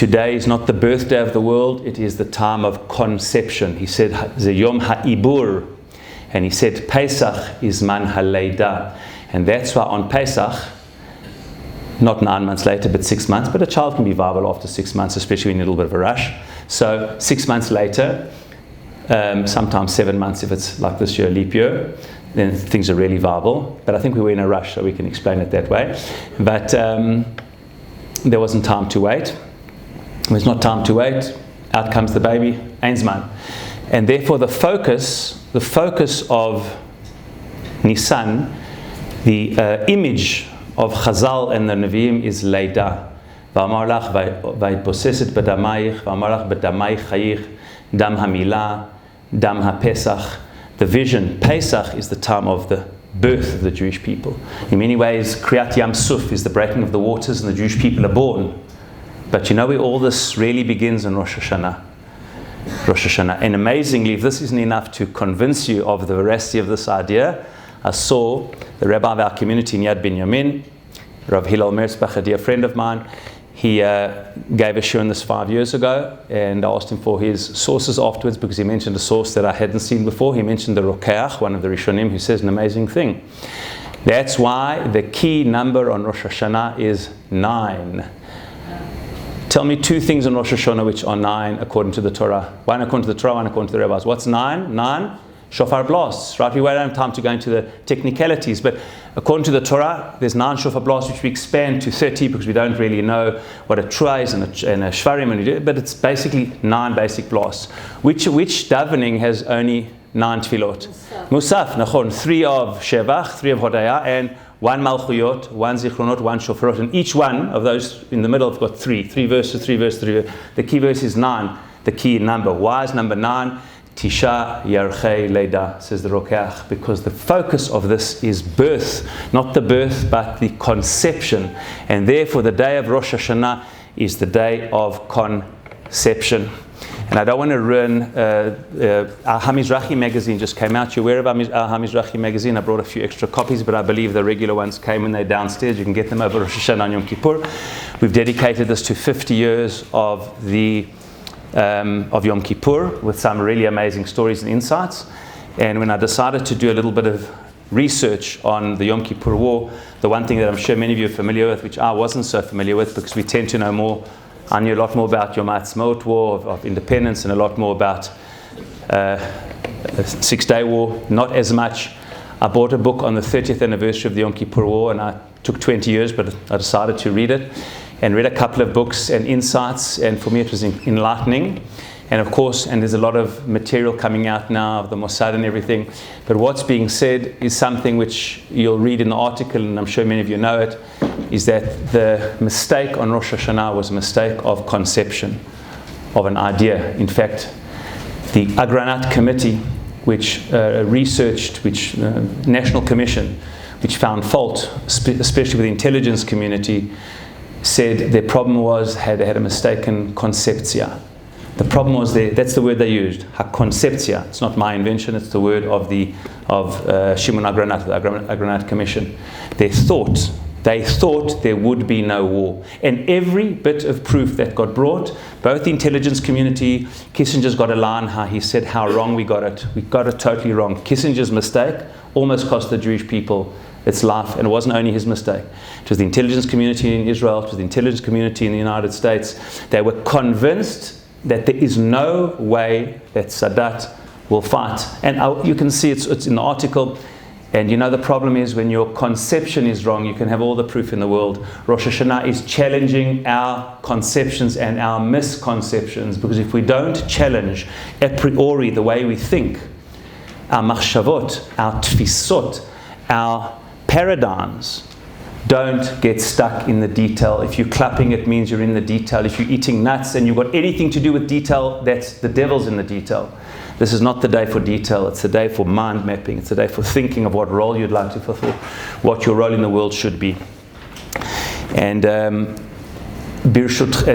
Today is not the birthday of the world, it is the time of conception. He said, the Yom Ha'ibur. And he said, Pesach is man haleida. And that's why on Pesach, not 9 months later, but 6 months, but a child can be viable after 6 months, especially when you're in a little bit of a rush. So 6 months later, sometimes 7 months if it's like this year, leap year, then things are really viable. But I think we were in a rush, so we can explain it that way. But there wasn't time to wait. There's not time to wait. Out comes the baby, Einsman. And therefore the focus of Nisan, the image of Chazal and the Nevi'im is Leida. V'amar lach v'yitboseset b'damayich, v'amar lach b'damayich chayich, dam hamilah, dam ha'pesach. The vision, Pesach, is the time of the birth of the Jewish people. In many ways, Kriyat Yam Suf is the breaking of the waters and the Jewish people are born. But you know where all this really begins? In Rosh Hashana. Rosh Hashana. And amazingly, if this isn't enough to convince you of the veracity of this idea, I saw the rabbi of our community in Yad Binyamin, Rav Hillel Merzbach, a dear friend of mine. He gave a shiur on this 5 years ago, and I asked him for his sources afterwards because he mentioned a source that I hadn't seen before. He mentioned the Rokeach, one of the Rishonim, who says an amazing thing. That's why the key number on Rosh Hashanah is 9. Tell me 2 things on Rosh Hashanah which are 9 according to the Torah. One according to the Torah, one according to the rabbis. What's 9? 9 shofar blasts, right? We won't have time to go into the technicalities, but according to the Torah, there's 9 shofar blasts, which we expand to 30 because we don't really know what a trua is and a shvarim, but it's basically 9 basic blasts. Which davening has only 9 tefillot? Musaf, nachon, 3 of Shevach, 3 of Hodaya, and 1 Malchuyot, 1 Zichronot, 1 Shofarot, and each one of those in the middle have got 3 verses, 3 verses, 3 verses. The key verse is 9, the key number. Why is number 9? Tisha Yarchei Leida, says the Rokeach, because the focus of this is birth, not the birth, but the conception. And therefore the day of Rosh Hashanah is the day of conception. And I don't want to ruin, our HaMizrahi magazine just came out. You're aware of our HaMizrahi magazine? I brought a few extra copies, but I believe the regular ones came when they're downstairs. You can get them over Rosh Hashanah and Yom Kippur. We've dedicated this to 50 years of Yom Kippur with some really amazing stories and insights. And when I decided to do a little bit of research on the Yom Kippur War, the one thing that I'm sure many of you are familiar with, which I wasn't so familiar with because we tend to know more, I knew a lot more about Yom Ha'atzmaut War of independence and a lot more about the 6 Day War, not as much. I bought a book on the 30th anniversary of the Yom Kippur War, and I took 20 years, but I decided to read it. And read a couple of books and insights, and for me it was enlightening. And of course, and there's a lot of material coming out now of the Mossad and everything, but what's being said is something which you'll read in the article, and I'm sure many of you know it, is that the mistake on Rosh Hashanah was a mistake of conception, of an idea. In fact, the Agranat Committee, which researched, National Commission, which found fault, especially with the intelligence community, said their problem was they had a mistaken conceptia. The problem was that's the word they used, ha-conceptia. It's not my invention, it's the word of Shimon Agranat, the Agranat Commission. They thought there would be no war. And every bit of proof that got brought, both the intelligence community, Kissinger's got a line how he said how wrong we got it. We got it totally wrong. Kissinger's mistake almost cost the Jewish people its life, and it wasn't only his mistake. It was the intelligence community in Israel, it was the intelligence community in the United States. They were convinced that there is no way that Sadat will fight. And you can see it's in the article. And you know the problem is when your conception is wrong, you can have all the proof in the world. Rosh Hashanah is challenging our conceptions and our misconceptions, because if we don't challenge a priori the way we think, our machshavot, our tfisot, our paradigms, don't get stuck in the detail. If you're clapping, it means you're in the detail. If you're eating nuts and you've got anything to do with detail, that's the devil's in the detail. This is not the day for detail. It's the day for mind mapping. It's the day for thinking of what role you'd like to fulfill, what your role in the world should be. And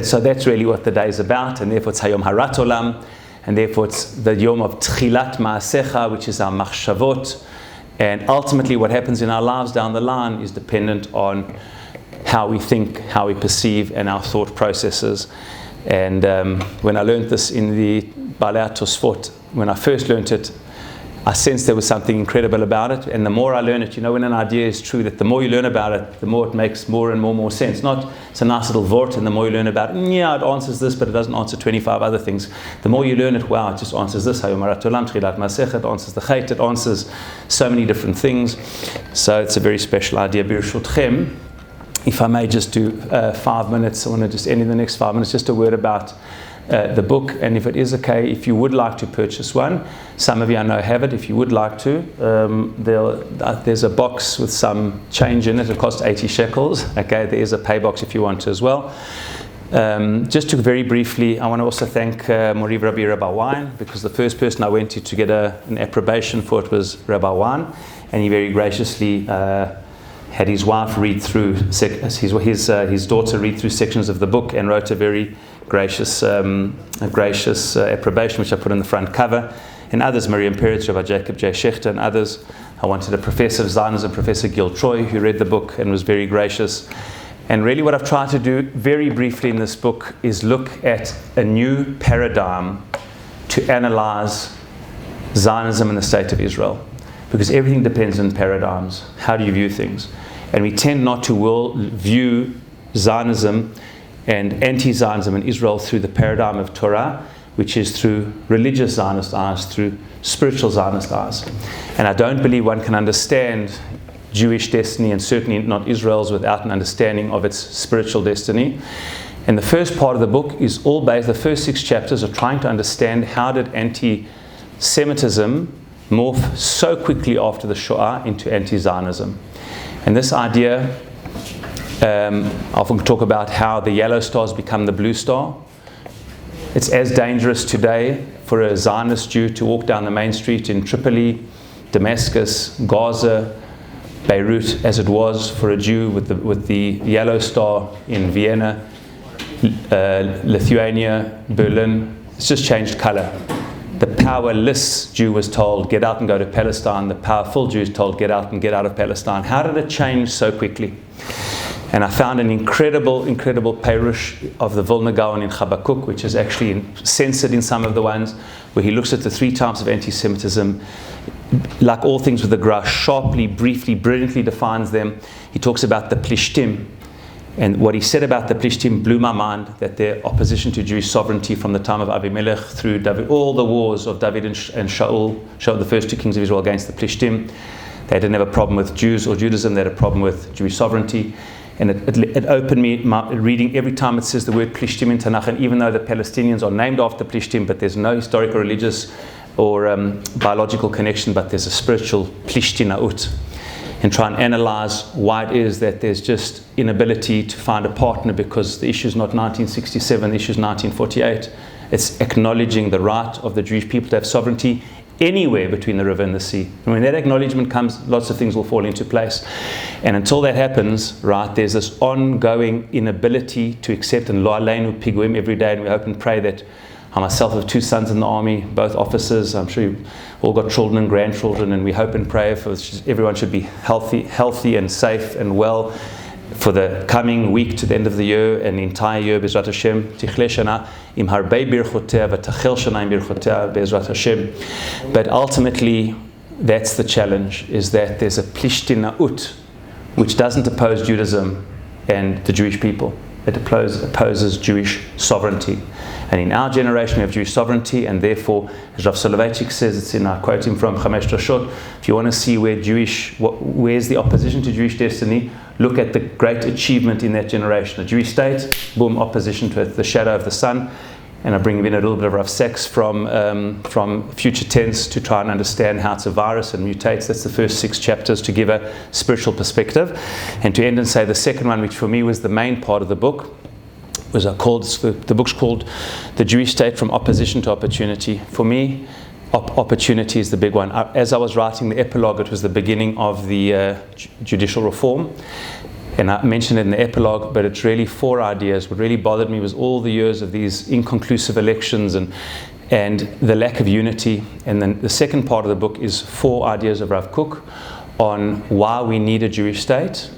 so that's really what the day is about. And therefore it's Hayom Harat Olam. And therefore it's the Yom of Tchilat Ma'asecha, which is our machshavot. And ultimately what happens in our lives down the line is dependent on how we think, how we perceive, and our thought processes. And when I learned this in the Balei Tosfot, when I first learned it, I sensed there was something incredible about it. And the more I learn it, when an idea is true, that the more you learn about it, the more it makes more and more sense. Not, it's a nice little vort, and the more you learn about it, yeah, it answers this, but it doesn't answer 25 other things. The more you learn it, wow, it just answers this. It answers the chait, it answers so many different things. So it's a very special idea. Birshutchem, if I may just do 5 minutes, I want to just end in the next 5 minutes, just a word about the book, and if it is okay, if you would like to purchase one, some of you I know have it. If you would like to, there's a box with some change in it. It costs 80 shekels. Okay, there is a pay box if you want to as well. Just to very briefly, I want to also thank Moriv Rabbi Wine, because the first person I went to get an approbation for it was Rabbi Wine, and he very graciously had his wife read through his daughter read through sections of the book and wrote a very gracious approbation, which I put on the front cover. And others, Miriam Perez, Rabbi Jacob J. Schechter, and others. I wanted a professor of Zionism, Professor Gil Troy, who read the book and was very gracious. And really what I've tried to do very briefly in this book is look at a new paradigm to analyze Zionism and the state of Israel. Because everything depends on paradigms. How do you view things? And we tend not to view Zionism and anti-Zionism in Israel through the paradigm of Torah, which is through religious Zionist eyes, through spiritual Zionist eyes. And I don't believe one can understand Jewish destiny, and certainly not Israel's, without an understanding of its spiritual destiny. And the first part of the book is all based, the first 6 chapters are trying to understand how did anti-Semitism morph so quickly after the Shoah into anti-Zionism. And this idea, I often talk about how the yellow stars become the blue star. It's as dangerous today for a Zionist Jew to walk down the main street in Tripoli, Damascus, Gaza, Beirut, as it was for a Jew with the yellow star in Vienna, Lithuania, Berlin. It's just changed color. The powerless Jew was told, get out and go to Palestine. The powerful Jew is told, get out and get out of Palestine. How did it change so quickly? And I found an incredible Perush of the Vilna Gaon in Habakkuk, which is actually censored in some of the ones, where he looks at the 3 types of anti-Semitism. Like all things with the Gra, sharply, briefly, brilliantly defines them. He talks about the Plishtim. And what he said about the Plishtim blew my mind, that their opposition to Jewish sovereignty from the time of Abimelech through David, all the wars of David and Shaul, the first 2 kings of Israel against the Plishtim. They didn't have a problem with Jews or Judaism, they had a problem with Jewish sovereignty. And it opened me, reading every time it says the word Plishtim in Tanakh, and even though the Palestinians are named after Plishtim, but there's no historical, religious or biological connection, but there's a spiritual Plishtinaut. And try and analyze why it is that there's just inability to find a partner, because the issue is not 1967, the issue is 1948. It's acknowledging the right of the Jewish people to have sovereignty anywhere between the river and the sea. And when that acknowledgement comes, lots of things will fall into place. And until that happens, right, there's this ongoing inability to accept, and lo aleinu piguim every day, and we hope and pray that I myself have 2 sons in the army, both officers. I'm sure you've all got children and grandchildren, and we hope and pray for everyone should be healthy and safe and well for the coming week to the end of the year and the entire year, Bezrat Hashem. Tichle shana im harbei birchotea v'tachel shana im birchotea, Bezrat Hashem. But ultimately, that's the challenge, is that there's a Plishtinaut, which doesn't oppose Judaism and the Jewish people. It opposes Jewish sovereignty. And in our generation, we have Jewish sovereignty, and therefore, as Rav Soloveitchik says, it's in our quote him from Chamesh Drashot, if you want to see where's the opposition to Jewish destiny, look at the great achievement in that generation. A Jewish state, boom, opposition to it, the shadow of the sun. And I bring in a little bit of Rav Sachs from future tense to try and understand how it's a virus and mutates. That's the first 6 chapters to give a spiritual perspective. And to end and say the second one, which for me was the main part of the book, was the book's called The Jewish State from Opposition to Opportunity. For me, opportunity is the big one. As I was writing the epilogue, it was the beginning of the judicial reform. And I mentioned it in the epilogue, but it's really 4 ideas. What really bothered me was all the years of these inconclusive elections and the lack of unity. And then the second part of the book is 4 ideas of Rav Kook on why we need a Jewish state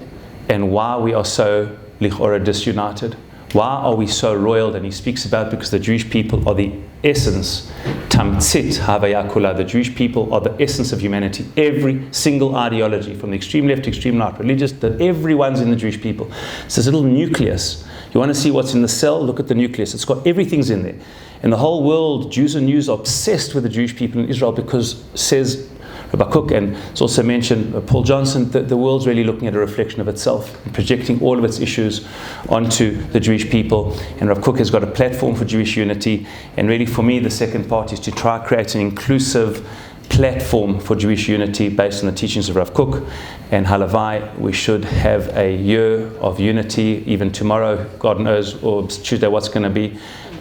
and why we are so lichora disunited. Why are we so roiled? And he speaks about because the Jewish people are the essence, tamtzit havaya kula. The Jewish people are the essence of humanity. Every single ideology, from the extreme left to extreme right, religious, everyone's in the Jewish people. It's this little nucleus. You want to see what's in the cell? Look at the nucleus. It's got everything's in there. And the whole world, Jews and News, are obsessed with the Jewish people in Israel because, says Rabbi Cook, and it's also mentioned Paul Johnson, that the world's really looking at a reflection of itself and projecting all of its issues onto the Jewish people. And Rabbi Cook has got a platform for Jewish unity. And really, for me, the second part is to try to create an inclusive platform for Jewish unity based on the teachings of Rav Kook and Halavai. We should have a year of unity, even tomorrow, God knows, or Tuesday, what's going to be,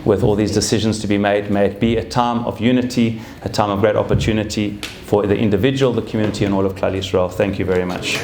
with all these decisions to be made. May it be a time of unity, a time of great opportunity for the individual, the community, and all of Klal Yisrael. Thank you very much.